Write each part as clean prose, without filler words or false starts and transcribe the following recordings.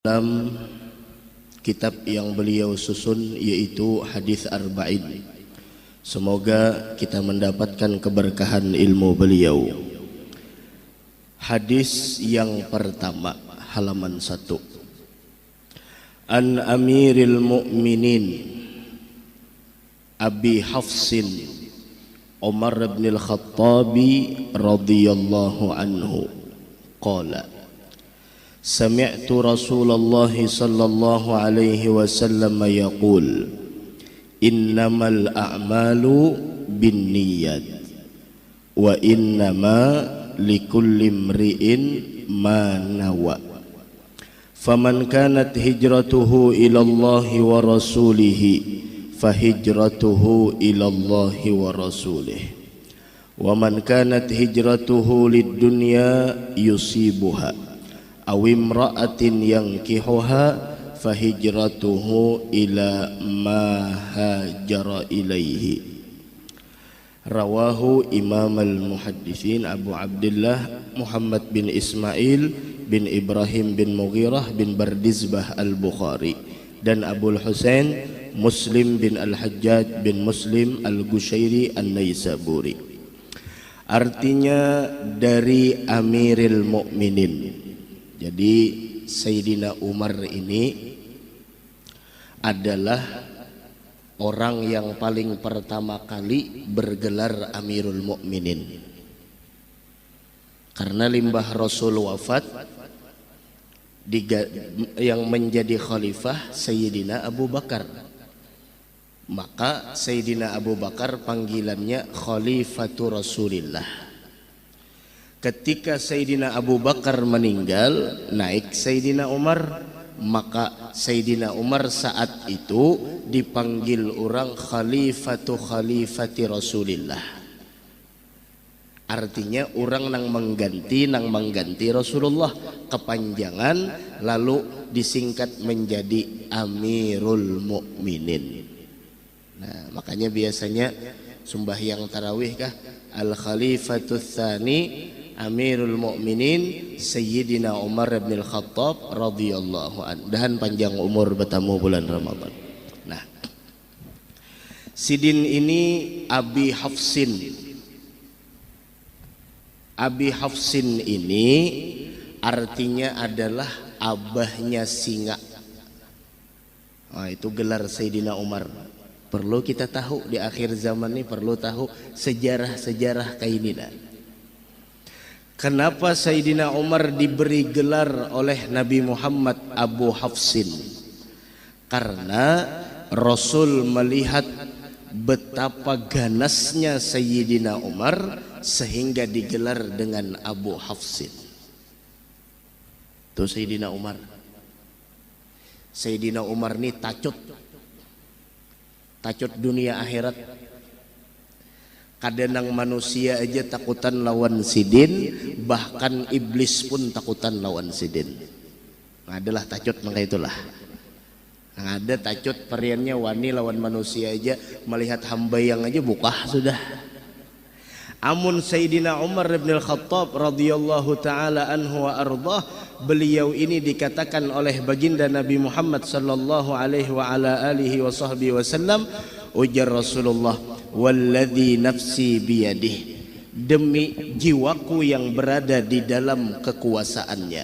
dalam kitab yang beliau susun, yaitu hadis arba'in. Semoga kita mendapatkan keberkahan ilmu beliau. Hadis yang pertama, halaman 1. An Amiril Mu'minin Abi Hafsin Umar bin Al-Khattabi radhiyallahu anhu qala سمعت رسول الله صلى الله عليه وسلم يقول إنما الأعمال بالنيات وإنما لكل امرئ ما نوى فمن كانت هجرته إلى الله ورسوله فهجرته إلى الله ورسوله ومن كانت هجرته للدنيا يصيبها aw imra'atin yankihuha fahijratuhu ila ma hajara ilaihi. Rawahu Imam al-Muhadditsin Abu Abdullah Muhammad bin Ismail bin Ibrahim bin Mughirah bin Bardizbah al-Bukhari dan Abul Husain Muslim bin al-Hajjaj bin Muslim al-Gushairi an-Naisaburi. Artinya dari Amiril Mukminin. Jadi Sayyidina Umar ini adalah orang yang paling pertama kali bergelar Amirul Mukminin. Karena limbah Rasul wafat, yang menjadi khalifah Sayyidina Abu Bakar. Maka Sayyidina Abu Bakar panggilannya Khalifatu Rasulillah. Ketika Sayyidina Abu Bakar meninggal, naik Sayyidina Umar, maka Sayyidina Umar saat itu dipanggil orang Khalifati Rasulillah. Artinya orang nang mengganti Rasulullah kepanjangan, lalu disingkat menjadi Amirul Mukminin. Nah, makanya biasanya sembahyang tarawih kah Al-Khalifatul Tsani Amirul Mukminin Sayyidina Umar bin Al-Khattab radhiyallahu anhu. Dan panjang umur bertamu bulan Ramadan. Nah, Sidin ini Abi Hafsin. Abi Hafsin ini artinya adalah abahnya singa. Nah, itu gelar Sayyidina Umar. Perlu kita tahu di akhir zaman ini, perlu tahu sejarah-sejarah kayak ini. Kenapa Sayyidina Umar diberi gelar oleh Nabi Muhammad Abu Hafsin? Karena Rasul melihat betapa ganasnya Sayyidina Umar sehingga digelar dengan Abu Hafsin. Itu Sayyidina Umar. Sayyidina Umar ini tacut dunia akhirat. Kadang manusia aja takutan lawan sidin, bahkan iblis pun takutan lawan sidin. Nah, adalah tacut maka itulah. Nah, ada tacut periannya wani lawan manusia aja, melihat hamba yang aja bukah sudah. Amun Sayyidina Umar bin Al-Khattab radhiyallahu taala anhu wa ardah, beliau ini dikatakan oleh baginda Nabi Muhammad sallallahu alaihi wa ala alihi wa sahbihi wasallam, ujar Rasulullah, walladzi nafsi biyadih, demi jiwaku yang berada di dalam kekuasaannya,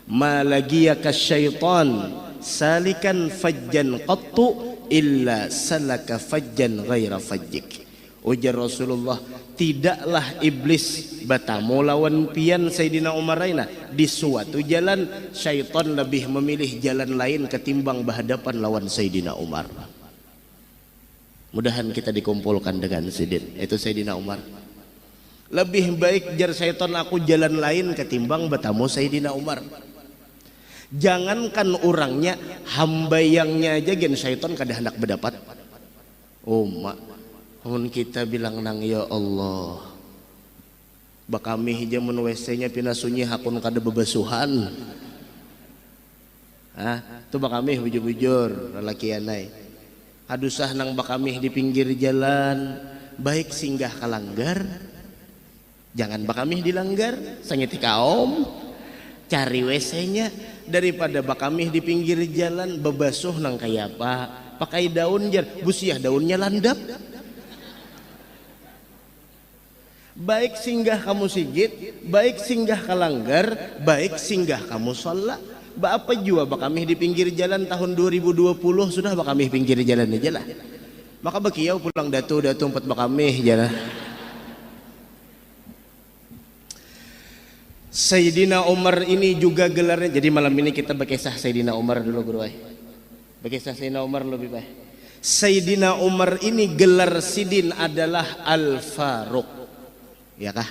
ma lagiyaka syaitan salikan fajjan qattu illa salaka fajjan ghaira fajjik. Ujar Rasulullah, tidaklah iblis batamu lawan pian Sayyidina Umar raina di suatu jalan, syaitan lebih memilih jalan lain ketimbang berhadapan lawan Sayyidina Umar. Mudahan kita dikumpulkan dengan sidin, itu Sayyidina Umar. Lebih baik jar syaitan aku jalan lain ketimbang batamu Sayyidina Umar. Jangankan orangnya, hamba yangnya aja gen syaitan kada hendak berdapat. Oh mak, mun kita bilang nang ya Allah, bakami hija mun WC-nya pina sunyi hakun kada bebasuhan. Tu bakami bujur-bujur lalaki anai. Hadusah nang bakami di pinggir jalan, baik singgah kalanggar, jangan bakami dilanggar, sangiti kaom. cari WC-nya daripada bakamih di pinggir jalan bebasuh nang kayak apa pakai daun jar busiah daunnya landap. Baik singgah kamu sigit, baik singgah kalanggar, baik singgah kamu sholat. Apa jua bakamih di pinggir jalan tahun 2020 sudah bakamih pinggir jalan aja lah. Maka bakiau pulang datu empat bakamih jalan. Sayyidina Umar ini juga gelarnya. Jadi malam ini kita berkisah Sayyidina Umar dulu guru. Berkisah Sayyidina Umar lebih baik. Sayyidina Umar ini gelar sidin adalah Al-Faruq. Ya kah?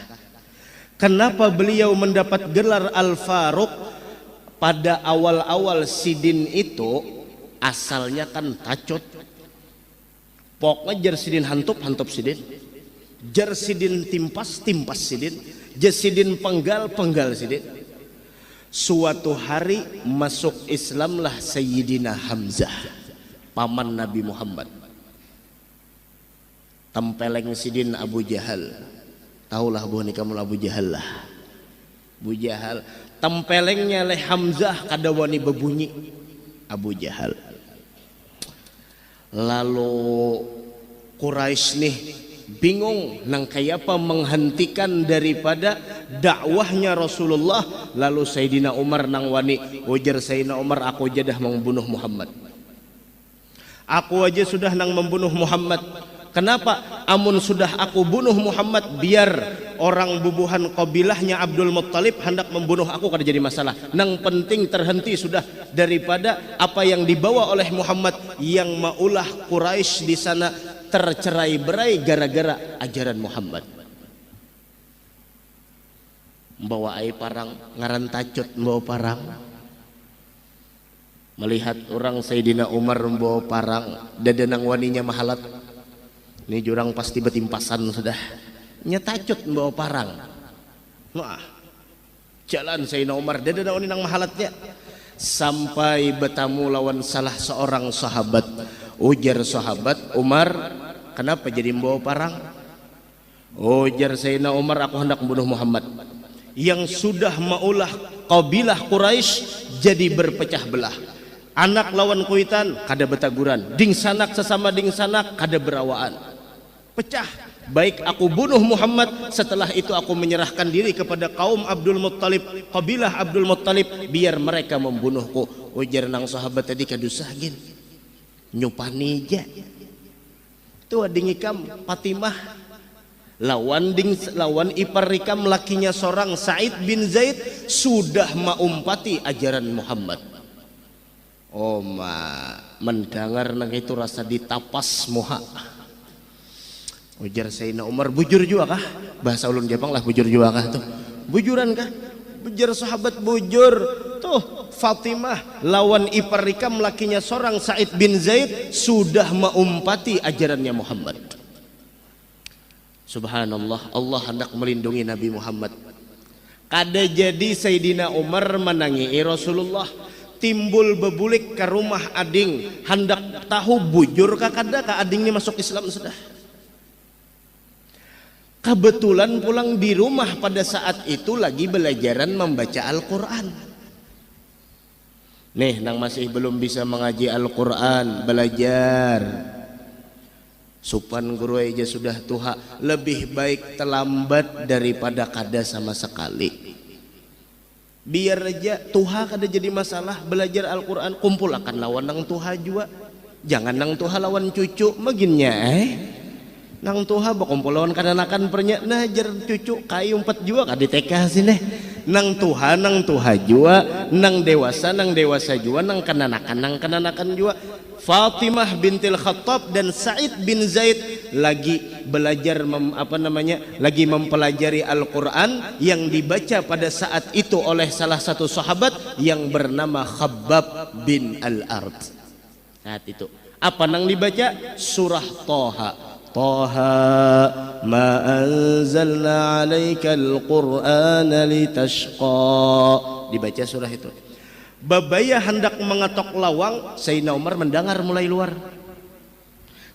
Kenapa beliau mendapat gelar Al-Faruq? Pada awal-awal sidin itu asalnya kan tacut. Pokoknya jar sidin hantup sidin. Jar sidin timpas sidin. Jar sidin penggal sidin. Suatu hari masuk Islamlah Sayyidina Hamzah, paman Nabi Muhammad. Tempeleng sidin Abu Jahal. Taulah bu kamu Abu Jahal lah. Abu Jahal tempelengnya oleh Hamzah kada wani bebunyi Abu Jahal. Lalu Quraisy nih bingung nang kayapa menghentikan daripada dakwahnya Rasulullah. Lalu Sayyidina Umar nang wani ujar Sayyidina Umar, aku jadah membunuh Muhammad. Aku aja sudah nang membunuh Muhammad. Kenapa? Amun sudah aku bunuh Muhammad, biar orang bubuhan qabilahnya Abdul Muttalib hendak membunuh aku kada jadi masalah. Nang penting terhenti sudah daripada apa yang dibawa oleh Muhammad yang maulah Quraisy di sana tercerai-berai gara-gara ajaran Muhammad. Membawa ai parang ngaran tacut membawa parang. Melihat orang Sayyidina Umar membawa parang dadanang waninya mahalat. Ini jurang pasti betimpasan sudah. Nyetacut membawa parang. Wah, jalan Sayyidina Umar dada daun nang mahalatnya sampai bertamu lawan salah seorang sahabat. Ujar sahabat, Umar, kenapa jadi membawa parang? Ujar Sayyidina Umar, aku hendak membunuh Muhammad. Yang sudah maulah qabilah Quraisy jadi berpecah belah. Anak lawan kuitan kada betaguran, ding sanak sesama ding sanak kada berawaan. Pecah. Baik aku bunuh Muhammad, setelah itu aku menyerahkan diri kepada kaum Abdul Muttalib, kabilah Abdul Muttalib, biar mereka membunuhku. Ujar nang sahabat tadi kadusah gin nyupani ja tu adingikam Fatimah lawan ipar rikam lakinya seorang Sa'id bin Zaid sudah maumpati ajaran Muhammad. Oh mendengar nang itu rasa ditapas moha. Ujar Sayyidina Umar, bujur juga kah? Bahasa ulun Jepang lah, bujur juga kah tuh? Bujuran kah? Bujar sahabat bujur. Tuh Fatimah lawan ipar rikam lakinya seorang Sa'id bin Zaid sudah maumpati ajarannya Muhammad. Subhanallah, Allah hendak melindungi Nabi Muhammad. Kada jadi Sayyidina Umar menangi Rasulullah. Timbul bebulik ke rumah ading, hendak tahu bujur ka kada ka ading ini masuk Islam sudah. Kebetulan pulang di rumah pada saat itu lagi belajaran membaca Al-Quran. Nih nang masih belum bisa mengaji Al-Quran, belajar. Supan guru aja sudah tuha, lebih baik terlambat daripada kada sama sekali. Biar aja tuha kada jadi masalah, belajar Al-Quran, kumpul akan lawan nang tuha juga. Jangan nang tuha lawan cucu, maginnya nang tuha bakumpul lawan kananakan pernya nah jar cucu kayu 4 juga kada TK sini. Nang tuha juga, nang dewasa juga, nang kananakan juga. Fatimah bintil Khattab dan Sa'id bin Zaid lagi belajar lagi mempelajari Al-Quran yang dibaca pada saat itu oleh salah satu sahabat yang bernama Khabbab bin Al-Ard. Saat itu apa nang dibaca? Surah Thaha. Thaha ma anzalna 'alaikal Qur'ana litashqa. Dibaca surah itu. Babaya hendak mengetok lawang, Sayyidina Umar mendengar mulai luar.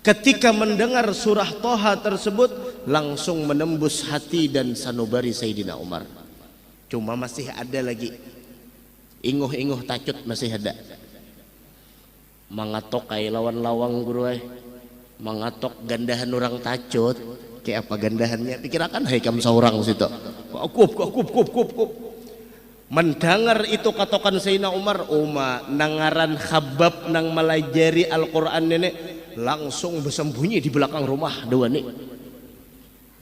Ketika mendengar surah Thaha tersebut langsung menembus hati dan sanubari Sayyidina Umar. Cuma masih ada lagi Inguh-inguh tacut masih ada. Mangatok kay lawan lawang guru ay. Mangatok gandahan orang tacut. Kayak apa gandahannya? Pikirakan haikam saurang situ. Kup. Mendengar itu katokan Sayyidina Umar, nangaran Khabbab nang melajari Al-Quran nenek langsung bersembunyi di belakang rumah dua nih.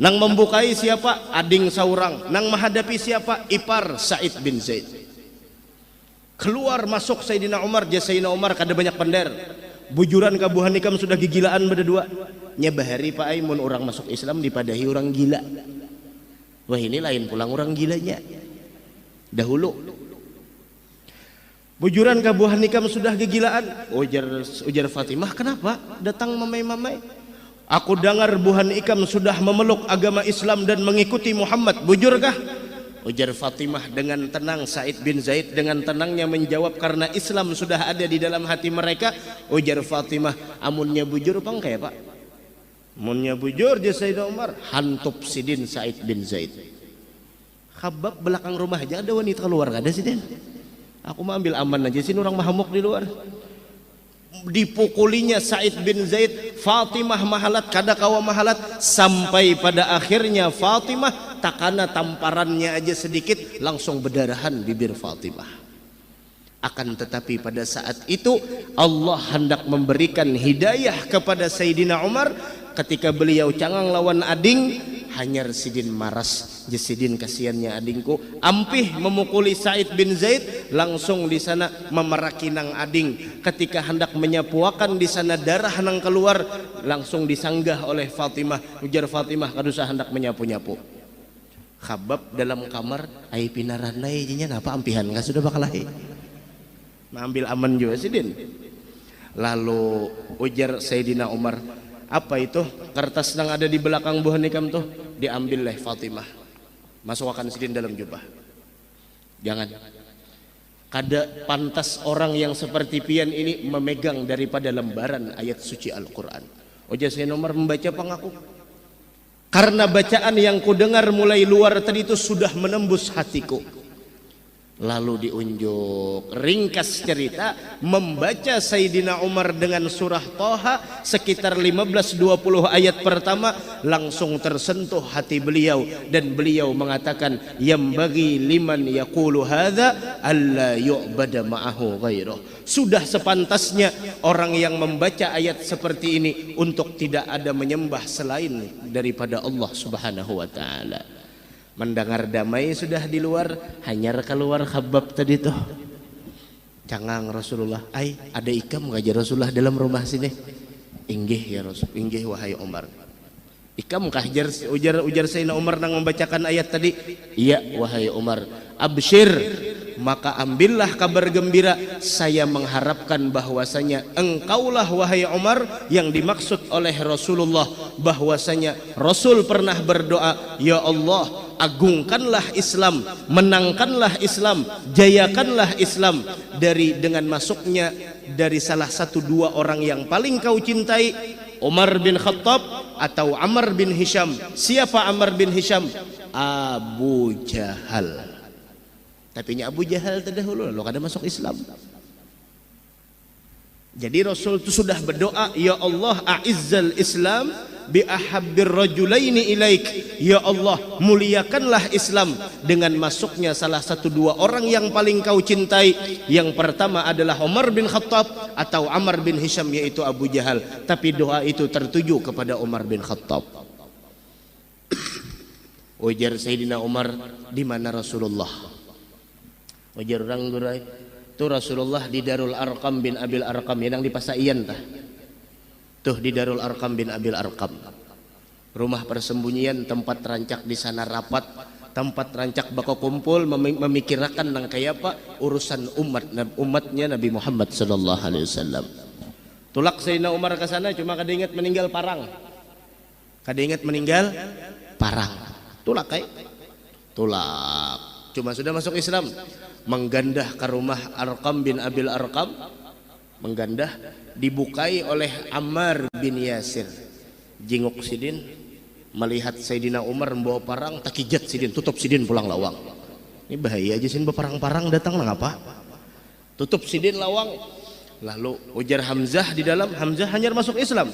Nang membukai siapa? Ading saurang. Nang menghadapi siapa? Ipar Sa'id bin Zaid. Keluar masuk Sayyidina Umar, Sayyidina Umar kada banyak pender. Bujuran kabuhan ikam sudah gigilaan berdua. Nyabahari Pak Aimun orang masuk Islam dipadahi orang gila. Wah ini lain pulang orang gilanya. Dahulu bujuran kabuhan nikam sudah kegilaan. Ujar Fatimah, kenapa datang mamai-mamai? Aku dengar buhan ikam sudah memeluk agama Islam dan mengikuti Muhammad. Bujurkah? Ujar Fatimah dengan tenang. Sa'id bin Zaid dengan tenangnya menjawab, karena Islam sudah ada di dalam hati mereka. Ujar Fatimah, amunnya bujur apa enggak ya Pak? Amunnya bujur Sayyidina Umar, hantup sidin Sa'id bin Zaid. Khabbab belakang rumah aja ada wanita keluar, gak ada sih Den. Aku mau ambil aman aja sih, orang mahamuk di luar. Dipukulinya Sa'id bin Zaid, Fatimah mahalat kada kawa mahalat, sampai pada akhirnya Fatimah takana tamparannya aja sedikit langsung berdarahan bibir Fatimah. Akan tetapi pada saat itu Allah hendak memberikan hidayah kepada Sayyidina Umar ketika beliau cangang lawan ading. Hanyar sidin maras, Sidin kasihannya adingku, ampih memukuli Sa'id bin Zaid, langsung di sana memeraki nang ading. Ketika hendak menyapuakan di sana darah nang keluar, langsung disanggah oleh Fatimah. Ujar Fatimah, kadusah hendak menyapu-nyapu. Khabbab dalam kamar, ai pinaran lai jinya napa ampihan enggak sudah bakal lai. Ambil aman juga sidin. Lalu ujar Sayyidina Umar, apa itu kertas yang ada di belakang buah nikam tuh? Diambil oleh Fatimah, masukkan sidin dalam jubah. Jangan, kada pantas orang yang seperti pian ini memegang daripada lembaran ayat suci Al-Quran. Ujar Sayyidina Umar membaca pengaku, karena bacaan yang ku dengar mulai luar tadi itu sudah menembus hatiku. Lalu diunjuk ringkas cerita, membaca Sayyidina Umar dengan surah Thaha sekitar 15-20 ayat pertama, langsung tersentuh hati beliau dan beliau mengatakan, yang bagi liman yaqulu hadza alla yu'bada ma'ahu ghairuh. Sudah sepantasnya orang yang membaca ayat seperti ini untuk tidak ada menyembah selain daripada Allah Subhanahu wa taala. Mendengar damai sudah di luar, hanyar keluar Khabbab tadi tuh. Cangang Rasulullah, ai ada ikam ngajar Rasulullah dalam rumah sini. Inggih ya Rasul, inggih wahai Umar. Ikam kah ujar Sayyidina Umar nang membacakan ayat tadi? Iya wahai Umar. Absyir, maka ambillah kabar gembira, saya mengharapkan bahwasanya engkaulah wahai Umar yang dimaksud oleh Rasulullah, bahwasanya Rasul pernah berdoa, ya Allah, agungkanlah Islam, menangkanlah Islam, jayakanlah Islam dengan masuknya dari salah satu dua orang yang paling kau cintai, Umar bin Khattab atau Amr bin Hisham. Siapa Amr bin Hisham? Abu Jahal. Tapi Abu Jahal terdahulu lalu kada masuk Islam. Jadi Rasul itu sudah berdoa, ya Allah a'izzal Islam bi ahabbir rajulaini ilaik. Ya Allah, muliakanlah Islam dengan masuknya salah satu dua orang yang paling kau cintai. Yang pertama adalah Umar bin Khattab atau Amr bin Hisham, yaitu Abu Jahal. Tapi doa itu tertuju kepada Umar bin Khattab. Ujar Sayyidina Umar, di mana Rasulullah? Ujar orang gurai, itu Rasulullah di Darul Arqam bin Abil Arqam, yang di Pasaian tah. Tuh di Darul Arqam bin Abil Arqam. Rumah persembunyian, tempat rancak di sana rapat, tempat rancak bako kumpul memikirkan nang kayak apa urusan umatnya Nabi Muhammad sallallahu alaihi wasallam. Tulak Sayyidina Umar ke sana, cuma kada ingat meninggal parang. Kada ingat meninggal parang. Tulak tulak. Cuma sudah masuk Islam, menggandah ke rumah Arqam bin Abil Arqam, menggandah, dibukai oleh Ammar bin Yasir. Jinguk sidin, melihat Sayyidina Umar membawa parang, takijat sidin, tutup sidin pulang lawang. Ini bahaya aja sih, parang-parang datang lah apa? tutup sidin lawang. Lalu ujar Hamzah di dalam, Hamzah hanyar masuk Islam.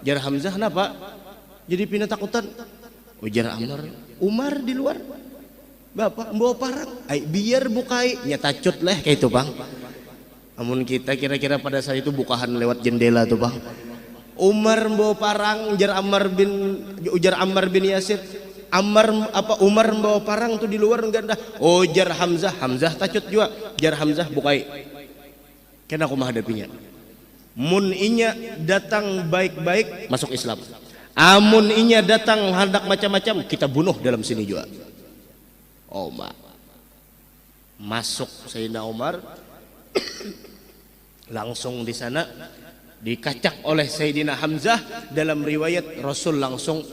Ujar Hamzah kenapa? Jadi pindah takutan. Ujar Umar di luar. Bapak membawa parang, biar bukai, nyatacut lah kayak itu bang. Namun kita kira-kira pada saat itu bukahan lewat jendela tuh bang. Umar membawa parang, ujar Ammar bin Yasir. Umar membawa parang tuh di luar enggak dah. Ujar Hamzah tacut juga. Ujar Hamzah bukai. Kena aku menghadapinya. Mun inya datang baik-baik masuk Islam. Amun inya datang hendak macam-macam kita bunuh dalam sini juga. Omar masuk Sayyidina Umar langsung di sana dikacak oleh Sayyidina Hamzah. Dalam riwayat Rasul langsung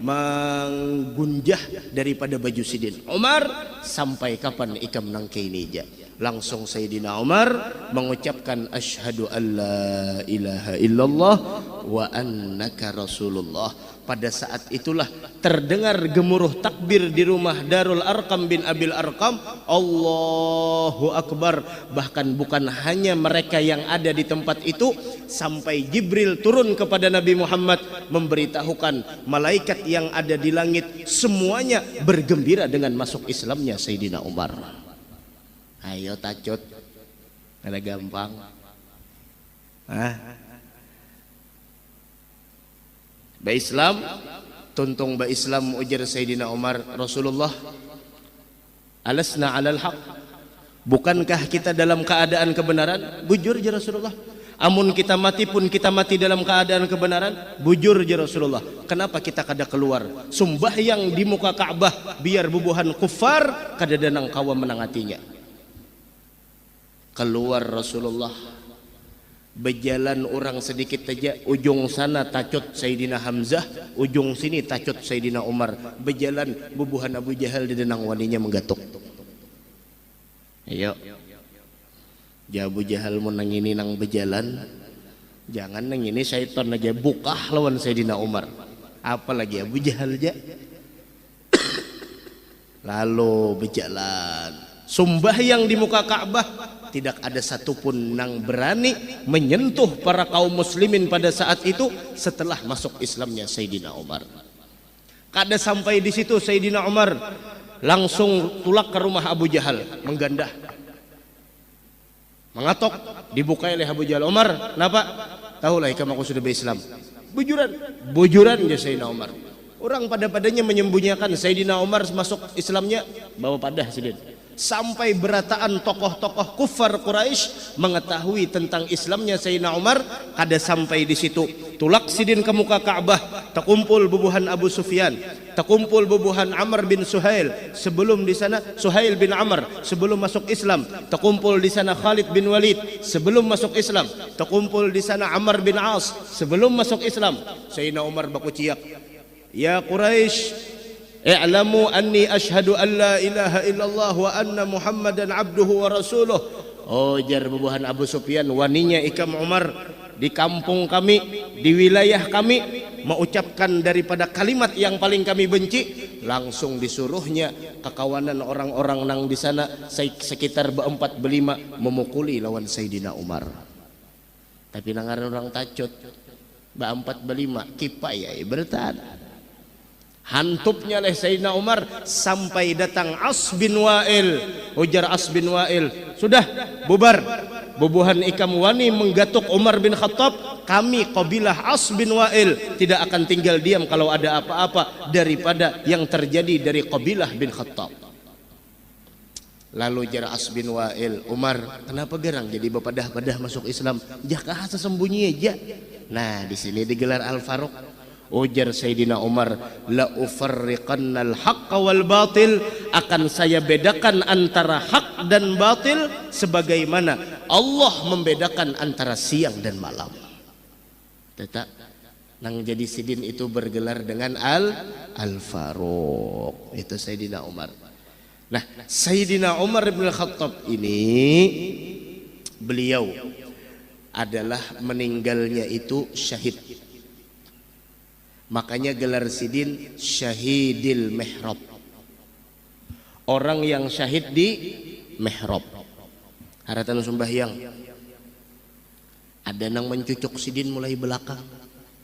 menggunjah daripada baju sidin Umar. Sampai kapan ikam nangkainija? Langsung Sayyidina Umar mengucapkan asyhadu alla ilaha illallah wa annaka rasulullah. Pada saat itulah terdengar gemuruh takbir di rumah Darul Arqam bin Abil Arqam. Allahu Akbar. Bahkan bukan hanya mereka yang ada di tempat itu, sampai Jibril turun kepada Nabi Muhammad memberitahukan malaikat yang ada di langit semuanya bergembira dengan masuk Islamnya Sayyidina Umar. Ayo tacut, ada gampang. Ba Islam, tuntung ba Islam ujar Sayyidina Umar, Rasulullah, alasna alal haq, bukankah kita dalam keadaan kebenaran? Bujur ya Rasulullah. Amun kita mati pun kita mati dalam keadaan kebenaran. Bujur ya Rasulullah. Kenapa kita kada keluar sumbahyang di muka Ka'bah biar bubuhan kufar kada danang kawa menangatinya? Keluar Rasulullah, berjalan orang sedikit saja, ujung sana tacut Sayyidina Hamzah, ujung sini tacut Sayyidina Umar. Berjalan bubuhan Abu Jahal di denang waninya menggatuk. Ayo, Abu Jahal mau nang ini nang berjalan, jangan nang ini syaitan aja bukah lawan Sayyidina Umar. Apalagi Abu Jahal aja. Lalu berjalan, sumbahyang di muka Ka'bah. Tidak ada satupun yang berani menyentuh para kaum muslimin pada saat itu setelah masuk Islamnya Sayyidina Umar. Kada sampai di situ Sayyidina Umar langsung tulak ke rumah Abu Jahal menggandah. Mengatok, dibukai oleh Abu Jahal. Umar, kenapa? Tahulah kamu aku sudah berislam. Bujuran ya Sayyidina Umar. Orang pada-padanya menyembunyikan Sayyidina Umar masuk Islamnya bawa padah sidin. Sampai berataan tokoh-tokoh kufar Quraisy mengetahui tentang Islamnya Sayyidina Umar. Kada sampai di situ, tulak sidin ke muka Ka'bah, terkumpul bubuhan Abu Sufyan, terkumpul bubuhan Amr bin Suhail. Sebelum di sana Suhail bin Amr sebelum masuk Islam, terkumpul di sana Khalid bin Walid sebelum masuk Islam, terkumpul di sana Amr bin As sebelum masuk Islam. Sayyidina Umar baku ciak, ya Quraisy, i'lamu anni ashhadu an la ilaha illallah wa anna Muhammadan abduhu wa rasuluh. Oh jar bubuhan Abu Sufyan, waninya ikam Umar di kampung kami, di wilayah kami mengucapkan daripada kalimat yang paling kami benci. Langsung disuruhnya kekawanan orang-orang nang di sana sekitar berempat berlima memukuli lawan Sayyidina Umar. Tapi nangaran orang tacut berempat berlima kipai ya bertahan. Hantupnya oleh Sayyidina Umar sampai datang As bin Wa'il. Ujar As bin Wa'il, sudah bubar. Bubuhan ikam wani menggatuk Umar bin Khattab. Kami kabilah As bin Wa'il tidak akan tinggal diam kalau ada apa-apa daripada yang terjadi dari kabilah bin Khattab. Lalu jar As bin Wa'il, Umar, kenapa gerang jadi bapadah-padah masuk Islam? Jakah sesembunyi aja. Nah, di sini digelar Al-Faruq. Ujar Sayyidina Umar, la ufarriqannal haqqa wal batil, akan saya bedakan antara hak dan batil sebagaimana Allah membedakan antara siang dan malam. Tetap nang jadi sidin itu bergelar dengan Al-Faruq. Itu Sayyidina Umar. Nah, Sayyidina Umar bin Khattab ini beliau adalah meninggalnya itu syahid. Makanya gelar sidin Syahidil Mihrab. Orang yang syahid di mihrab. haratan sembahyang. Ada nang mencucuk sidin mulai belakang.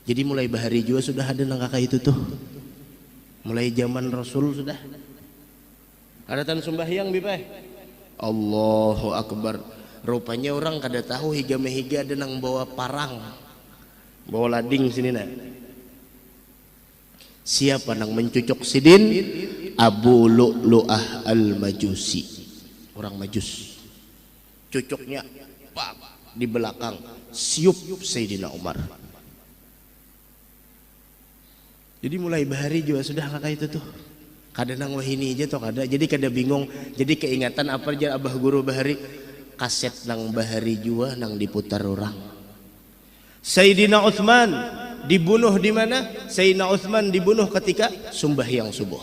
Jadi mulai bahari juga sudah ada nang kakak itu tuh. Mulai zaman Rasul sudah. Haratan sembahyang bipai. Allahu Akbar. Rupanya orang kada tahu higa mehiga ada nang bawa parang. Bawa lading sini nak. Siapa nang mencucuk sidin? Abu Lu'lu'ah al-Majusi. Orang Majus. Cucuknya pak di belakang siup Sayyidina Umar. Jadi mulai bahari juga sudah kakak itu tuh. Kada nang wahini aja toh kada. Jadi kada bingung. Jadi keingatan apa aja abah guru bahari. Kaset nang bahari juga nang diputar orang. Sayyidina Utsman dibunuh di mana? Sayyidina Utsman dibunuh ketika sembahyang subuh.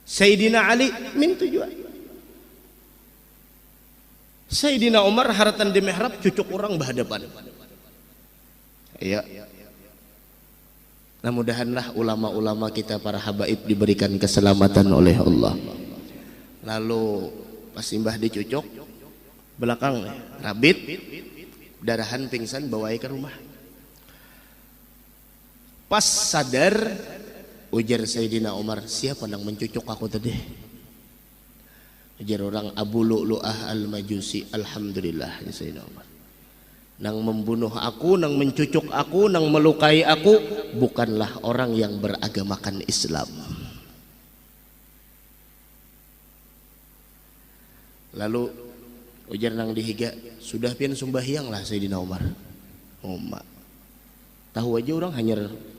Sayyidina Ali mintu juga. Sayyidina Umar haratan di mihrab cucuk orang berhadapan. Iya. Nah mudahanlah ulama-ulama kita para habaib diberikan keselamatan oleh Allah. Lalu pas simbah dicucuk belakang rabit darahan pingsan bawa ke rumah. Pas sadar ujar Sayyidina Umar, siapa nang mencucuk aku tadi? Ujar orang Abu Lu'lu'ah al-Majusi. Alhamdulillah ya Sayyidina Umar. Nang membunuh aku, nang mencucuk aku, nang melukai aku bukanlah orang yang beragamakan Islam. Lalu ujar nang dihiga, sudah pian sembahyang lah Sayyidina Umar. Umar tahu aja orang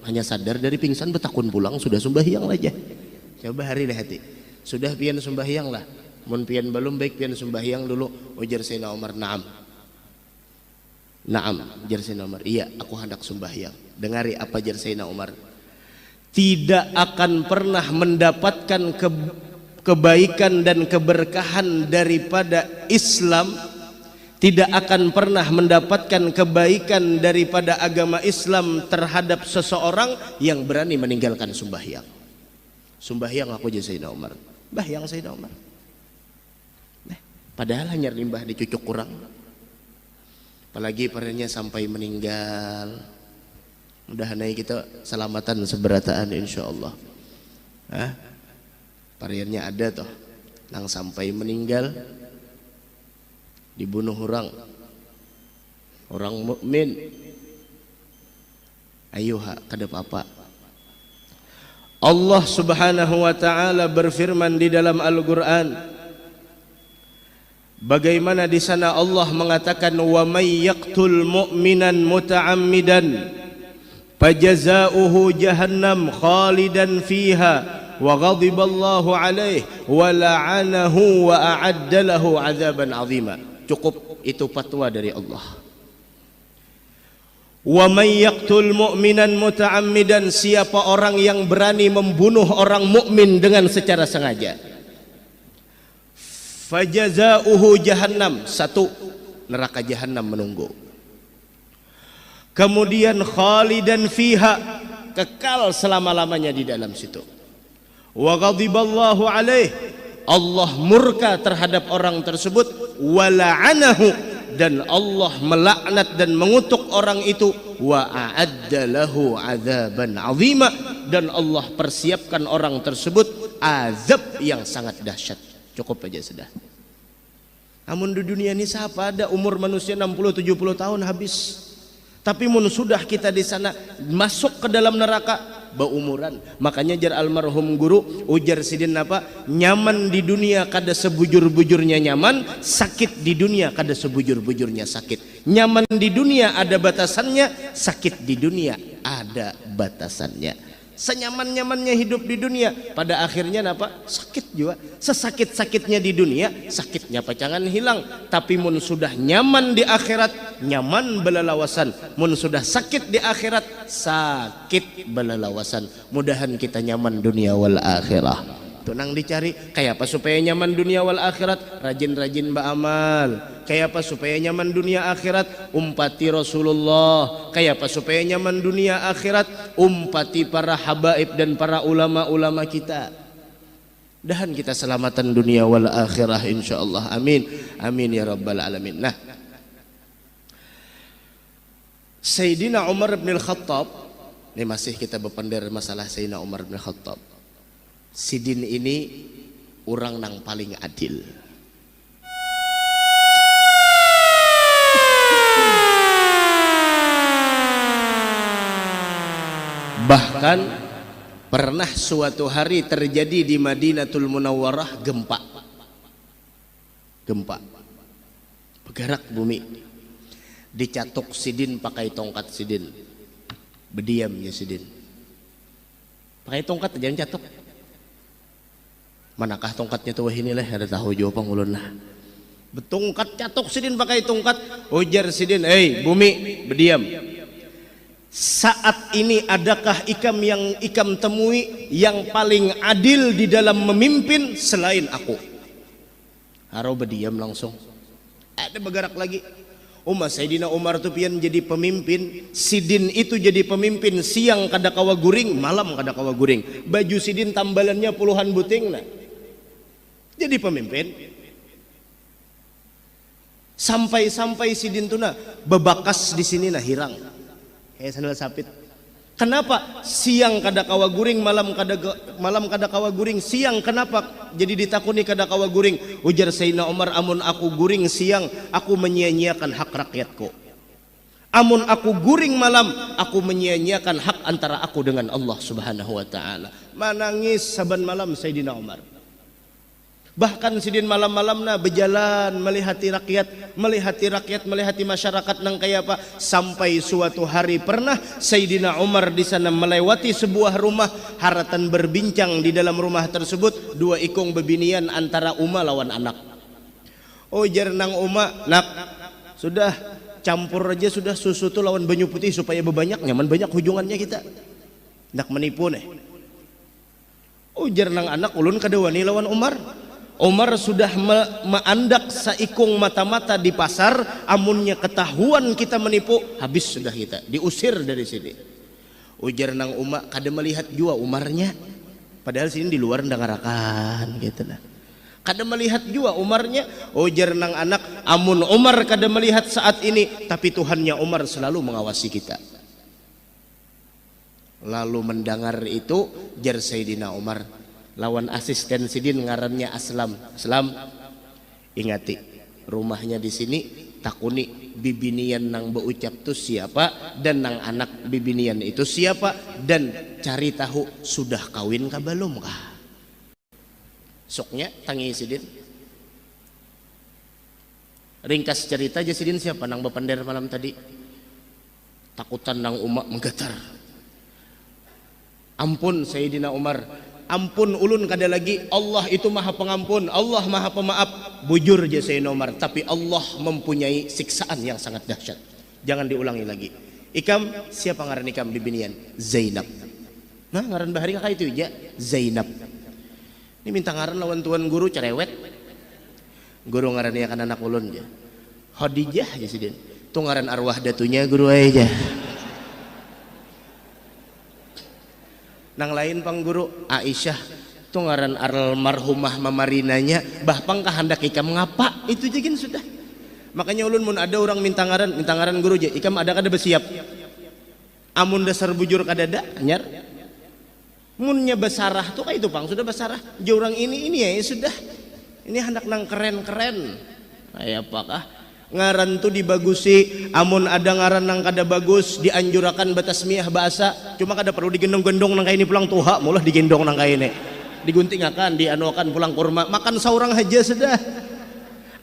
hanya sadar dari pingsan betakun pulang sudah sembahyang aja. Coba hari dah hati. Sudah pian sembahyang lah. Mun pian belum baik pian sembahyang dulu. Ujar Sayyidina Umar, "Na'am." "Na'am," ujar Sayyidina Umar. "Iya, aku hendak sembahyang." Dengari apa ujar Sayyidina Umar. Tidak akan pernah mendapatkan kebaikan dan keberkahan daripada Islam, tidak akan pernah mendapatkan kebaikan daripada agama Islam terhadap seseorang yang berani meninggalkan sembahyang. Sembahyang aku aja Sayyidina Umar. Bahyang Sayyidina Umar. Padahal hanya limbah dicucuk kurang. Apalagi padanya sampai meninggal. Mudah-mudahan kita selamatan seberataan insyaallah. Pariannya ada toh nang sampai meninggal dibunuh orang mukmin. Ayuha kada apa-apa. Allah Subhanahu wa taala berfirman di dalam Al-Qur'an, bagaimana di sana Allah mengatakan, wa may yaqtul mu'minan muta'ammidan fajazauhu jahannam khalidan fiha wa ghadiballahu alaihi wa la'anahu wa a'adda lahu 'adzaban 'azima. Cukup itu fatwa dari Allah. Wa may yaqtul mu'minan muta'ammidan, siapa orang yang berani membunuh orang mukmin dengan secara sengaja, fajazauhu jahannam, satu, neraka jahannam menunggu. Kemudian khalidan fiha, kekal selama-lamanya di dalam situ. Wa ghadiballahu alaih, Allah murka terhadap orang tersebut. Wa la'anahu, dan Allah melaknat dan mengutuk orang itu. Wa a'adda lahu 'adzaban 'azima, dan Allah persiapkan orang tersebut azab yang sangat dahsyat. Cukup aja sudah. Namun di dunia ini siapa ada umur manusia 60-70 tahun habis. Tapi mun sudah kita di sana masuk ke dalam neraka baumuran. Makanya jar almarhum guru ujar sidin apa? Nyaman di dunia kada sebujur-bujurnya nyaman, sakit di dunia kada sebujur-bujurnya sakit. Nyaman di dunia ada batasannya, sakit di dunia ada batasannya. Senyaman-nyamannya hidup di dunia, pada akhirnya apa? Sakit juga. Sesakit-sakitnya di dunia, sakitnya pacangan hilang. Tapi mun sudah nyaman di akhirat, nyaman belalawasan. Mun sudah sakit di akhirat, sakit belalawasan. Mudahan kita nyaman dunia wal akhirah. Tunang dicari, kayak apa supaya nyaman dunia wal akhirat? Rajin-rajin beramal. Kayak apa supaya nyaman dunia akhirat? Umpati Rasulullah. Kayak apa supaya nyaman dunia akhirat? Umpati para habaib dan para ulama-ulama kita. Dahan kita selamatan dunia wal akhirah insyaallah. Amin. Amin ya rabbal alamin. Nah, Sayyidina Umar bin Khattab, ini masih kita berpender masalah Sayyidina Umar bin Khattab. Sidin ini orang nang paling adil. Bahkan pernah suatu hari terjadi di Madinatul Munawwarah gempa. Gempa. Bergerak bumi. Dicatuk Sidin pakai tongkat Sidin. Berdiamnya Sidin. Pakai tongkat jangan catuk. Manakah tongkatnya tuh inilah ada tahu jawaban ulun lah. Betongkat catuk Sidin pakai tongkat. Ujar Sidin, bumi berdiam. Saat ini adakah yang ikam temui yang paling adil di dalam memimpin selain aku? Haro berdiam langsung. Ada bergerak lagi. Sayyidina Umar tuh pian jadi pemimpin, Sidin itu jadi pemimpin, siang kada kawa guring, malam kada kawa guring. Baju Sidin tambalannya puluhan buting nah. Jadi pemimpin. Sampai Sidin tuh nah bebakas di sini nah hilang. Kayak sandal sapit. Kenapa siang kada kawa guring, malam kada kawa guring? Siang kenapa jadi ditakuni kada kawa guring? Ujar Sayyidina Umar, amun aku guring siang, aku menyia-nyiakan hak rakyatku. Amun aku guring malam, aku menyia-nyiakan hak antara aku dengan Allah Subhanahu wa taala. Menangis saban malam Sayyidina Umar. Bahkan Sidin malam-malamna berjalan melihati rakyat, melihati masyarakat nang kaya apa. Sampai suatu hari pernah Sayyidina Umar di sana melewati sebuah rumah, haratan berbincang di dalam rumah tersebut, dua ikung bebinian antara Uma lawan anak. Ujar nang Uma, nak, sudah campur aja sudah susu tu lawan banyu putih supaya bebanyak nyaman banyak hujungannya kita. Nak menipu nih. Ujar nang anak, ulun kada wani lawan Umar. Umar sudah meandak saikung mata-mata di pasar, amunnya ketahuan kita menipu, habis sudah kita, diusir dari sini. Ujar nang Uma, kada melihat jua Umarnya, padahal sini di luar ndangarakan gitu nah. Kada melihat jua Umarnya. Ujar nang anak, amun Umar kada melihat saat ini, tapi Tuhannya Umar selalu mengawasi kita. Lalu mendengar itu, jar Sayyidina Umar lawan asisten Sidin ngarannya Aslam. Aslam, ingati rumahnya di sini, takuni bibinian nang beucap tu siapa dan nang anak bibinian itu siapa, dan cari tahu sudah kawin kah belum kah. Soknya tangi Sidin. Ringkas cerita aja Sidin siapa nang bepender malam tadi. Takutan nang Uma menggetar. Ampun Sayyidina Umar, ampun ulun kada lagi, Allah itu maha pengampun, Allah maha pemaaf. Bujur je Sayyidina Umar, tapi Allah mempunyai siksaan yang sangat dahsyat. Jangan diulangi lagi. Ikam, siapa ngaran ikam bibinian? Zainab. Nah ngaran bahari kakak itu ya, Zainab. Ini minta ngaran lawan tuan guru cerewet. Guru ngaran ya kan anak ulun je. Khadijah aja Sidin. Tuh ngaran arwah datunya guru aja. Nang lain pang guru Aisyah, tuh ngaran almarhumah mamarinanya, bahpang kahandak ikam ngapa itu jegin sudah. Makanya ulun mun ada orang minta ngaran guru je, ikam ada kada bersiap. Amun dasar bujur kada ada anyar. Munnya besarah tuh kayak itu pang sudah besarah. Je orang ini ya sudah. Ini hendak nang keren-keren. Kayak apakah? Ngaran tuh dibagusi, amun ada ngaran nang kada bagus dianjurakan batasmiah bahasa, cuma kada perlu digendong-gendong nang kaini pulang tuha, mulah digendong nang kaini, diguntingakan, dianuakan pulang kurma, makan saurang aja sudah.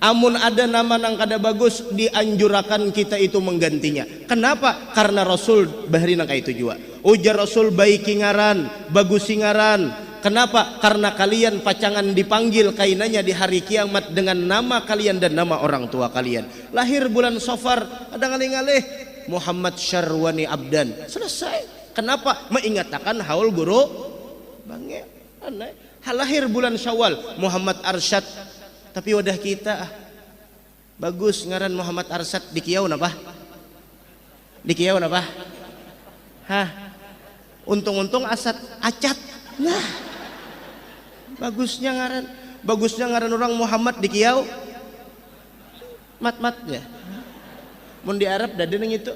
Amun ada nama nang kada bagus dianjurakan kita itu menggantinya. Kenapa? Karena Rasul bahari nang kaitu jua. Ujar Rasul baiki ngaran, bagusi ngaran. Kenapa? Karena kalian pacangan dipanggil kainanya di hari kiamat dengan nama kalian dan nama orang tua kalian. Lahir bulan Safar, ada ngalih-ngalih Muhammad Syarwani Abdan. Selesai. Kenapa? Mengingatkan haul guru bangnya. Lahir bulan Syawal Muhammad Arsyad. Tapi wadah kita bagus ngaran Muhammad Arsyad di kiau napa? Di kiau napa? Hah? Untung-untung asat acat. Nah. bagusnya ngaran orang Muhammad di kiau mat-matnya. Mun di Arab da dening itu.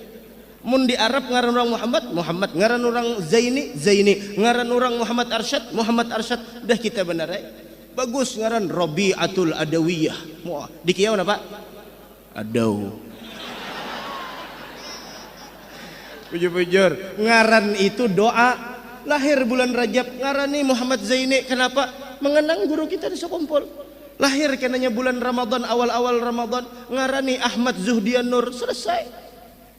Mun di Arab ngaran orang Muhammad, ngaran orang Zaini, ngaran orang Muhammad Arsyad, dah kita benar bagus ngaran Rabi'atul Adawiyah. Moal di kieu napa? Adaw. Bujur-bujur, ngaran itu doa. Lahir bulan Rajab ngarani Muhammad Zaini, kenapa? Mengenang guru kita di Sokompol. Lahir kenanya bulan Ramadan, awal-awal Ramadan ngarani Ahmad Zuhdian Nur, selesai.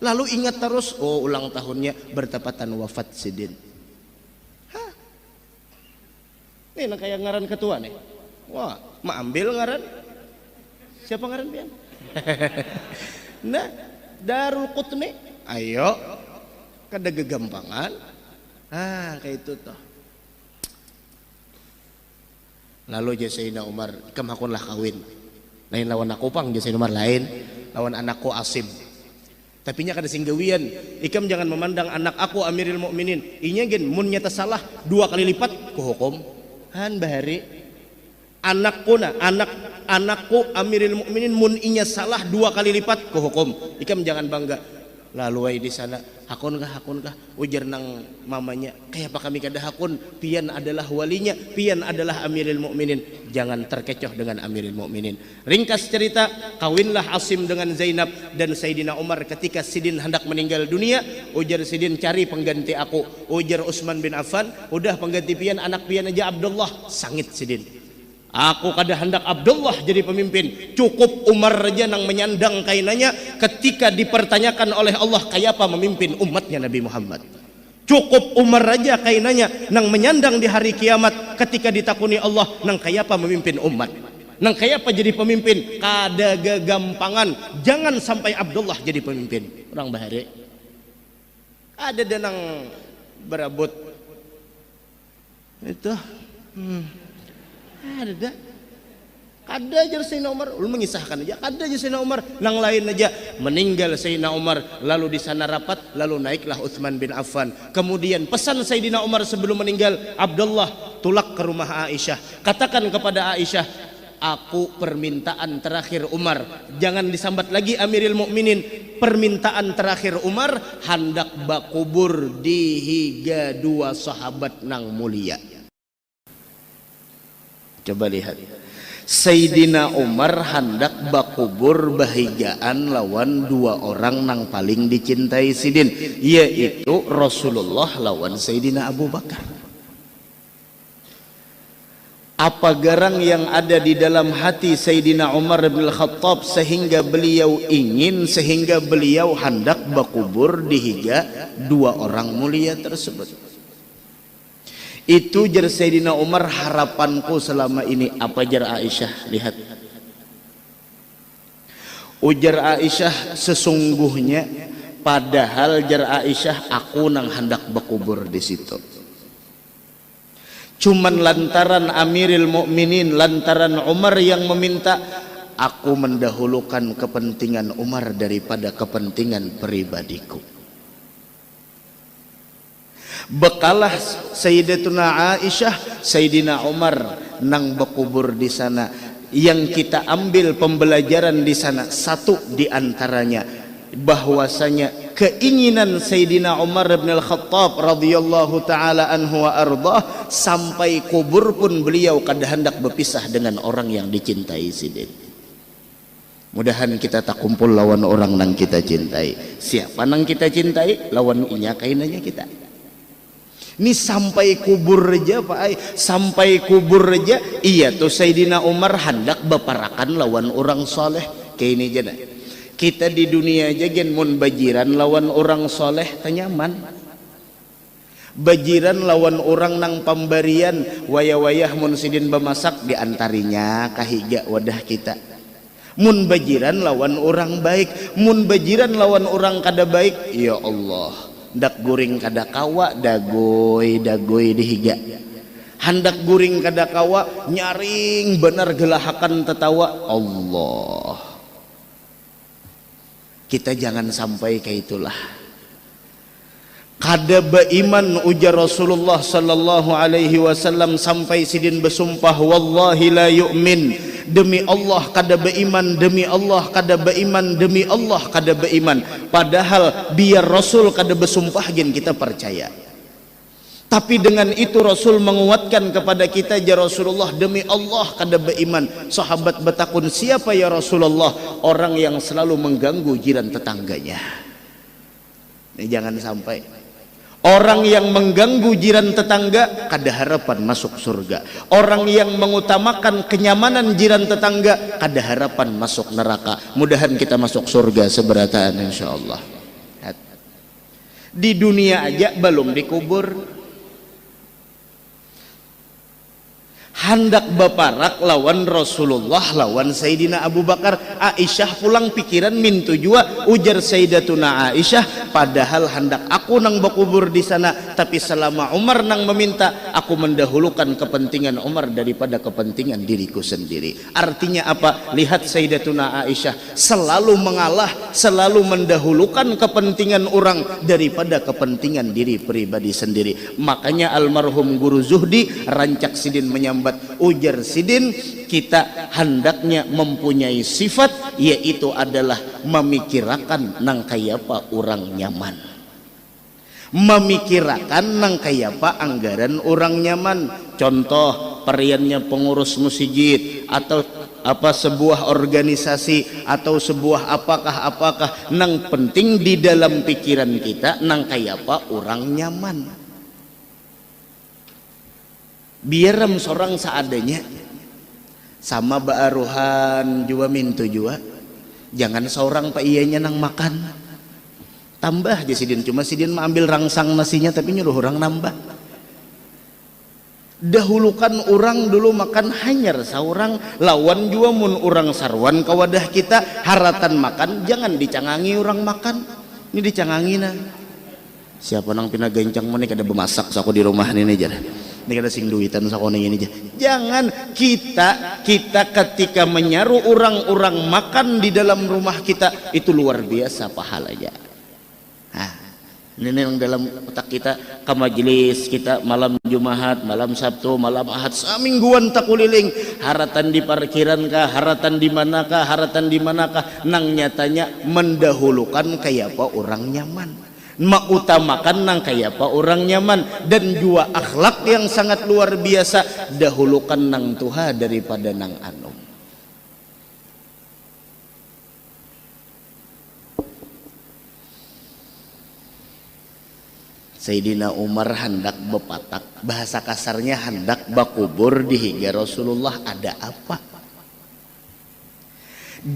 Lalu ingat terus, oh ulang tahunnya bertepatan wafat Sidin. Hah. Ini nak kayak ngaran ketua nih. Wah, ma ambil ngaran. Siapa ngaran pian? Nah, Darul Qutni. Ayo. Kada gegampangan. Ah, kayak itu toh. Lalu Sayyidina Umar, ikam hakunlah kawin. Lain lawan aku pang Sayyidina Umar lain, lawan anakku Asim. Tapi nya kada singgawian, ikam jangan memandang anak aku Amirul Mukminin. Inya gen mun nyata salah 2 kali lipat ku hukum. Han bahari anakku Amirul Mukminin mun inya salah 2 kali lipat ku hukum. Ikam jangan bangga. Lalu di sana hakun kah ujar nang mamanya, kayak apa kami kada hakun, pian adalah walinya, pian adalah Amirul Mukminin. Jangan terkecoh dengan Amirul Mukminin. Ringkas cerita, kawinlah Asim dengan Zainab. Dan Sayyidina Umar ketika Sidin hendak meninggal dunia, ujar Sidin, cari pengganti aku. Ujar Utsman bin Affan, udah pengganti pian, anak pian aja Abdullah. Sangit Sidin, aku kada hendak Abdullah jadi pemimpin, cukup Umar aja nang menyandang kainanya ketika dipertanyakan oleh Allah kayak apa memimpin umatnya Nabi Muhammad. Cukup Umar aja kainanya nang menyandang di hari kiamat ketika ditakuni Allah nang kayak apa memimpin umat, nang kayak apa jadi pemimpin. Kada gagampangan, jangan sampai Abdullah jadi pemimpin. Orang bahari ada denang berabot itu ada aja Sayyidina Umar, lu mengisahkan aja, ada aja Sayyidina Umar, nang lain aja meninggal Sayyidina Umar, lalu di sana rapat, lalu naiklah Utsman bin Affan. Kemudian pesan Sayyidina Umar sebelum meninggal, Abdullah tulak ke rumah Aisyah, katakan kepada Aisyah, aku permintaan terakhir Umar, jangan disambat lagi Amirul Mukminin, permintaan terakhir Umar hendak bakubur di higa 2 sahabat nang mulia. Coba lihat, Sayyidina Umar hendak bakubur bahigaan lawan 2 orang nang paling dicintai Sidin, yaitu Rasulullah lawan Sayyidina Abu Bakar. Apa garang yang ada di dalam hati Sayyidina Umar bin Khattab sehingga beliau hendak bakubur di higa 2 orang mulia tersebut? Itu jar Sayyidina Umar, harapanku selama ini. Apa jar Aisyah? Lihat, ujar Aisyah, sesungguhnya padahal jar Aisyah aku nang hendak bakubur di situ, cuman lantaran Amirul Mukminin, lantaran Umar yang meminta, aku mendahulukan kepentingan Umar daripada kepentingan pribadiku. Bekalah Sayyidatuna Aisyah, Sayyidina Umar nang berkubur di sana. Yang kita ambil pembelajaran di sana, satu di antaranya bahwasanya keinginan Sayyidina Umar bin Al-Khattab radhiyallahu taala anhu wa ardah, sampai kubur pun beliau kada hendak berpisah dengan orang yang dicintai Sidin. Mudahan kita tak kumpul lawan orang nang kita cintai. Siapa nang kita cintai, lawan inya kainanya kita. Ini sampai kubur aja Pak Ai, sampai kubur aja. Iya tuh Sayyidina Umar hendak beparakan lawan orang soleh. Kayak ini aja nah. Kita di dunia aja gen mun bajiran lawan orang soleh tanyaman. Bajiran lawan orang nang pemberian, wayah-wayah mun Sidin bemasak diantarinya kahiga wadah kita. Mun bajiran lawan orang baik, mun bajiran lawan orang kada baik, ya Allah, dak guring kada kawa dagoy dihiga, hendak guring kada kawa nyaring benar gelahakan tetawa. Allah, kita jangan sampai kayak itulah. kada beiman ujar Rasulullah sallallahu alaihi wasallam sampai sidin bersumpah wallahi la yu'min, demi Allah kada beiman, demi Allah kada beiman, demi Allah kada beiman. Padahal biar Rasul kada bersumpah gen kita percaya. Tapi dengan itu Rasul menguatkan kepada kita, ya Rasulullah demi Allah kada beriman. Sahabat bertakun, siapa ya Rasulullah? Orang yang selalu mengganggu jiran tetangganya. Ini jangan sampai orang yang mengganggu jiran tetangga kada harapan masuk surga. Orang yang mengutamakan kenyamanan jiran tetangga kada harapan masuk neraka. Mudahan kita masuk surga seberataan insyaallah. Di dunia aja belum dikubur, hendak baparak lawan Rasulullah lawan Sayyidina Abu Bakar. Aisyah pulang pikiran mintu jua, ujar Sayyidatuna Aisyah, padahal hendak aku nang bakubur di sana, tapi selama Umar nang meminta, aku mendahulukan kepentingan Umar daripada kepentingan diriku sendiri. Artinya apa? Lihat Sayyidatuna Aisyah selalu mengalah, selalu mendahulukan kepentingan orang daripada kepentingan diri pribadi sendiri. Makanya almarhum Guru Zuhdi rancak sidin menyambat, ujar sidin, kita hendaknya mempunyai sifat, yaitu adalah memikirakan nang kayapa orang nyaman, memikirakan nang kayapa anggaran orang nyaman. Contoh periannya pengurus masjid atau apa sebuah organisasi atau sebuah apakah nang penting di dalam pikiran kita nang kayapa orang nyaman. Biarem seorang seadanya, sama baaruhan jua mintu jua, jangan seorang pak iyanya nang makan tambah aja sidin, cuma sidin ambil rangsang nasinya tapi nyuruh orang nambah. Dahulukan orang dulu makan hanyar seorang, lawan jua mun orang sarwan ke wadah kita haratan makan, jangan dicangangi orang makan. Ini dicangangi nah, siapa nang pina gencang mana kada bemasak aku di rumah ini aja. Ini kada sing duitan sakone ini aja. Jangan kita ketika menyaruh orang-orang makan di dalam rumah kita, itu luar biasa pahalanya. Nah, ini yang dalam otak kita ke majelis kita malam Jumat, malam Sabtu, malam Ahad, samingguan tak kuliling, haratan di parkiran kah, haratan di manakah, haratan di manakah, nang nyatanya mendahulukan kayak apa orang nyaman, mengutamakan nang kayak apa orang nyaman. Dan juga akhlak yang sangat luar biasa, dahulukan nang Tuha daripada nang anu. Sayyidina Umar hendak bepatak, bahasa kasarnya hendak bakubur di higa Rasulullah. Ada apa?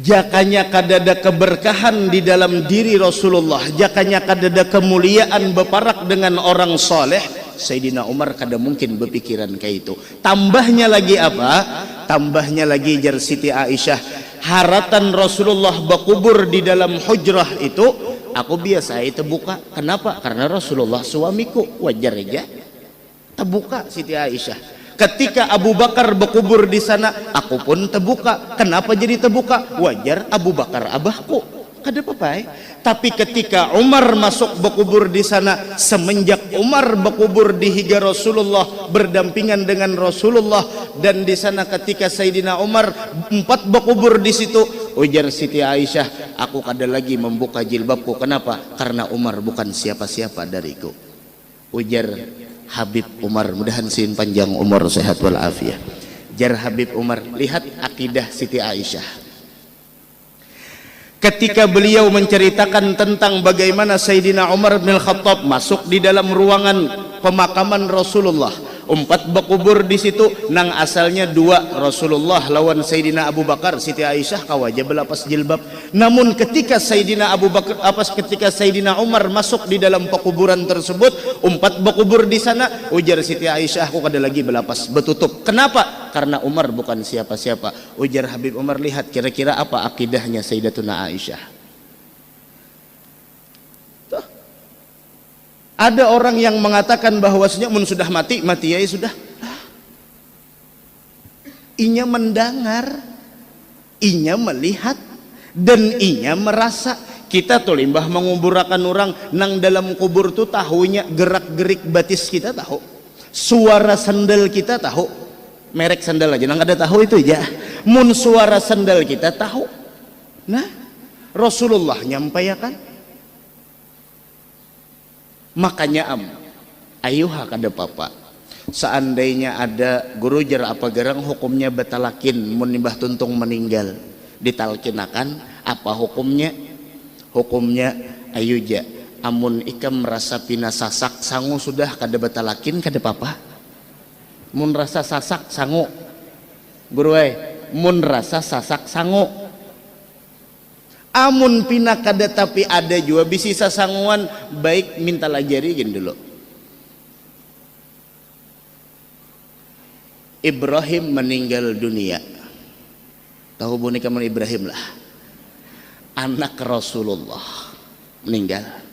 Jakanya kadada keberkahan di dalam diri Rasulullah, jakanya kadada kemuliaan beparak dengan orang soleh. Sayyidina Umar kada mungkin berpikiran kayak itu. Tambahnya lagi apa? Tambahnya lagi jar Siti Aisyah, haratan Rasulullah bakubur di dalam hujrah itu aku biasa itu buka. Kenapa? Karena Rasulullah suamiku, wajar aja terbuka. Siti Aisyah, ketika Abu Bakar berkubur di sana, aku pun terbuka. Kenapa jadi terbuka? Wajar, Abu Bakar abahku, kada apa-apa. Tapi ketika Umar masuk berkubur di sana, semenjak Umar berkubur di higa Rasulullah berdampingan dengan Rasulullah, dan di sana ketika Sayyidina Umar 4 berkubur di situ, ujar Siti Aisyah, aku kada lagi membuka jilbabku. Kenapa? Karena Umar bukan siapa-siapa dariku. Ujar Habib Umar, mudahan sin panjang umur sehat walafiat. Jar Habib Umar, lihat akidah Siti Aisyah. Ketika beliau menceritakan tentang bagaimana Sayyidina Umar bin Khattab masuk di dalam ruangan pemakaman Rasulullah, 4 berkubur di situ, nang asalnya 2 Rasulullah lawan Sayyidina Abu Bakar. Siti Aisyah kawaja belapas jilbab. Namun ketika Sayyidina Abu Bakar ketika Sayyidina Umar masuk di dalam pekuburan tersebut, 4 berkubur di sana, ujar Siti Aisyah, aku kada lagi belapas betutup. Kenapa? Karena Umar bukan siapa-siapa. Ujar Habib Umar, lihat kira-kira apa akidahnya Sayyidatuna Aisyah. Tuh. Ada orang yang mengatakan bahwasanya mun sudah mati ya sudah. Inya mendengar, inya melihat, dan inya merasa. Kita tuh limbah menguburakan orang nang dalam kubur tuh tahunya gerak-gerik batis kita tahu, suara sandal kita tahu, merek sandal aja nang ada tahu itu aja, mun suara sandal kita tahu. Nah Rasulullah nyampaikan, makanya ayuha kada papa seandainya ada guru jar apa gerang hukumnya betalakin mun nimbah tuntung meninggal ditalkinakan apa hukumnya? Hukumnya ayuja amun ikam merasa pina sasak sangu sudah kada betalakin kada papa. Mun rasa sasak sangu guru mun rasa sasak sangu, amun pina kada tapi ada juga bisi sasanguan baik minta lajari gini dulu. Ibrahim meninggal dunia, tahu boneka Ibrahim lah, anak Rasulullah meninggal.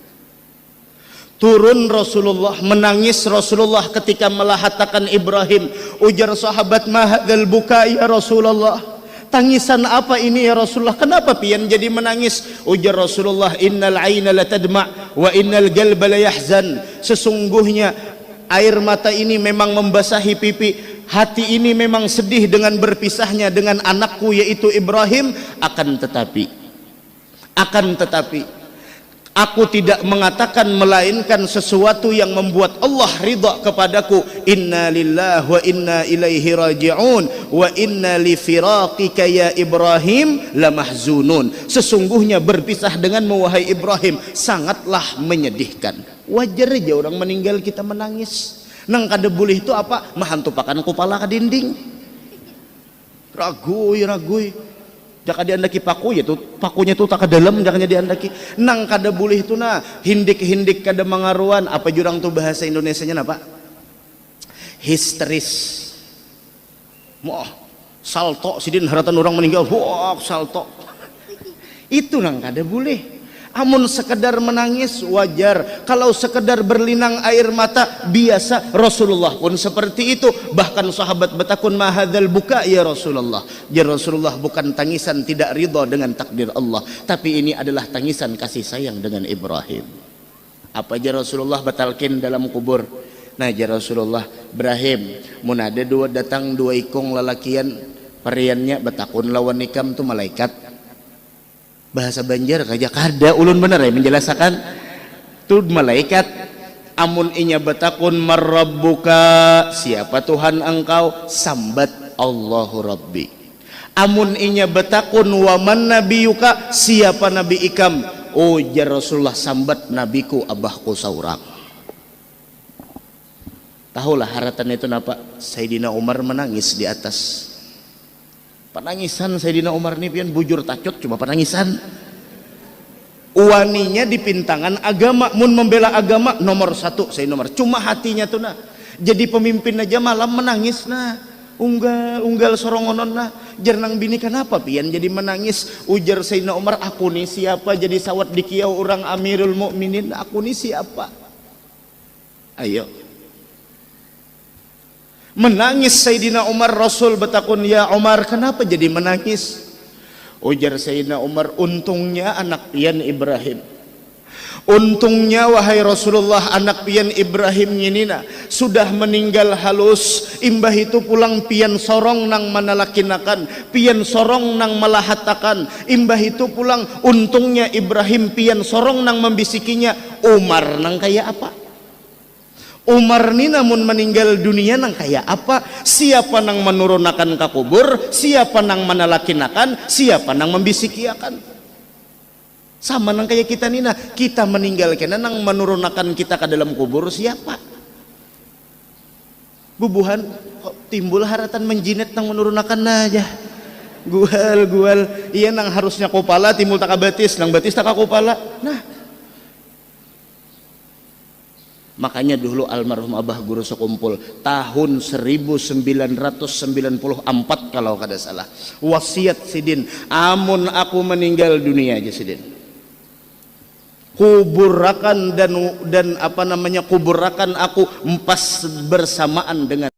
Turun Rasulullah, menangis Rasulullah ketika melahatakan Ibrahim. Ujar sahabat, ma hadzal buka ya Rasulullah, tangisan apa ini ya Rasulullah, kenapa pian jadi menangis? Ujar Rasulullah, innal aina la tadma wa innal qalba la yahzan, sesungguhnya air mata ini memang membasahi pipi, hati ini memang sedih dengan berpisahnya dengan anakku yaitu Ibrahim. Akan tetapi aku tidak mengatakan melainkan sesuatu yang membuat Allah ridha kepadaku. Inna lillahi wa inna ilaihi raji'un wa inna li firaqika ya Ibrahim lamahzunun, sesungguhnya berpisah denganmu wahai Ibrahim sangatlah menyedihkan. Wajar aja orang meninggal kita menangis. Nang kada boleh itu apa? Mahantupakan kepala ke dinding, ragui jaka diandaki paku ya tuh pakunya tuh tak ke dalam jangan diandaki. Nang kada boleh itu nah hindik kada mangaruan apa jurang tuh bahasa Indonesianya apa? Histeris. Moh salto sidin haratan orang meninggal, wah salto. Itu nang kada boleh. Amun sekedar menangis wajar, kalau sekedar berlinang air mata biasa. Rasulullah pun seperti itu. Bahkan sahabat betakun ma hadzal buka ya Rasulullah, ya Rasulullah bukan tangisan tidak ridha dengan takdir Allah, tapi ini adalah tangisan kasih sayang dengan Ibrahim. Apa aja Rasulullah batalkin dalam kubur? Nah ya Rasulullah, Ibrahim mun ada datang dua ikong lalakian pariannya betakun lawan nikam tu malaikat. Bahasa Banjar kaja kada ulun bener ya menjelaskan tuh malaikat. Amun inya batakun marrabbuka, siapa Tuhan engkau? Sambat Allahu Rabbi. Amun inya batakun waman nabiyuka, siapa nabi ikam? Oh ya Rasulullah, sambat nabiku abahku saurang. Tahulah haratan itu napa? Sayyidina Umar menangis di atas. Penangisan Sayyidina Umar ini pian bujur tacut cuma penangisan. Waninya di pintangan agama, mun membela agama nomor satu Sayyidina Umar. Cuma hatinya tuh nah jadi pemimpin aja malam menangis nah. Unggal sorongonon nah. Jernang bini kenapa pian jadi menangis? Ujar Sayyidina Umar, aku nih siapa jadi sawat di kiau orang Amirul Mukminin? Aku nih siapa? Ayo. Menangis Sayyidina Umar. Rasul betakun, ya Umar kenapa jadi menangis? Ujar Sayyidina Umar, untungnya anak pian Ibrahim, untungnya wahai Rasulullah anak pian Ibrahim nyinina sudah meninggal halus, imbah itu pulang pian sorong nang manalakinakan, pian sorong nang malahatakan, imbah itu pulang untungnya Ibrahim pian sorong nang membisikinya. Umar nang kaya apa? Umar ni namun meninggal dunia nang kaya apa? Siapa nang menurunakan ke kubur, siapa nang menalakinakan, siapa nang membisikiakan. Sama nang kaya kita nina, kita meninggal kena nang menurunakan kita ke dalam kubur siapa? Bubuhan kok timbul haratan menjinet nang menurunakan aja. Gual iya nang harusnya kepala timbul tak batis, nang batis tak kepala. Nah makanya dulu almarhum Abah Guru sekumpul tahun 1994 kalau kada salah, wasiat sidin, amun aku meninggal dunia aja sidin, kuburakan dan apa namanya kuburakan aku empas bersamaan dengan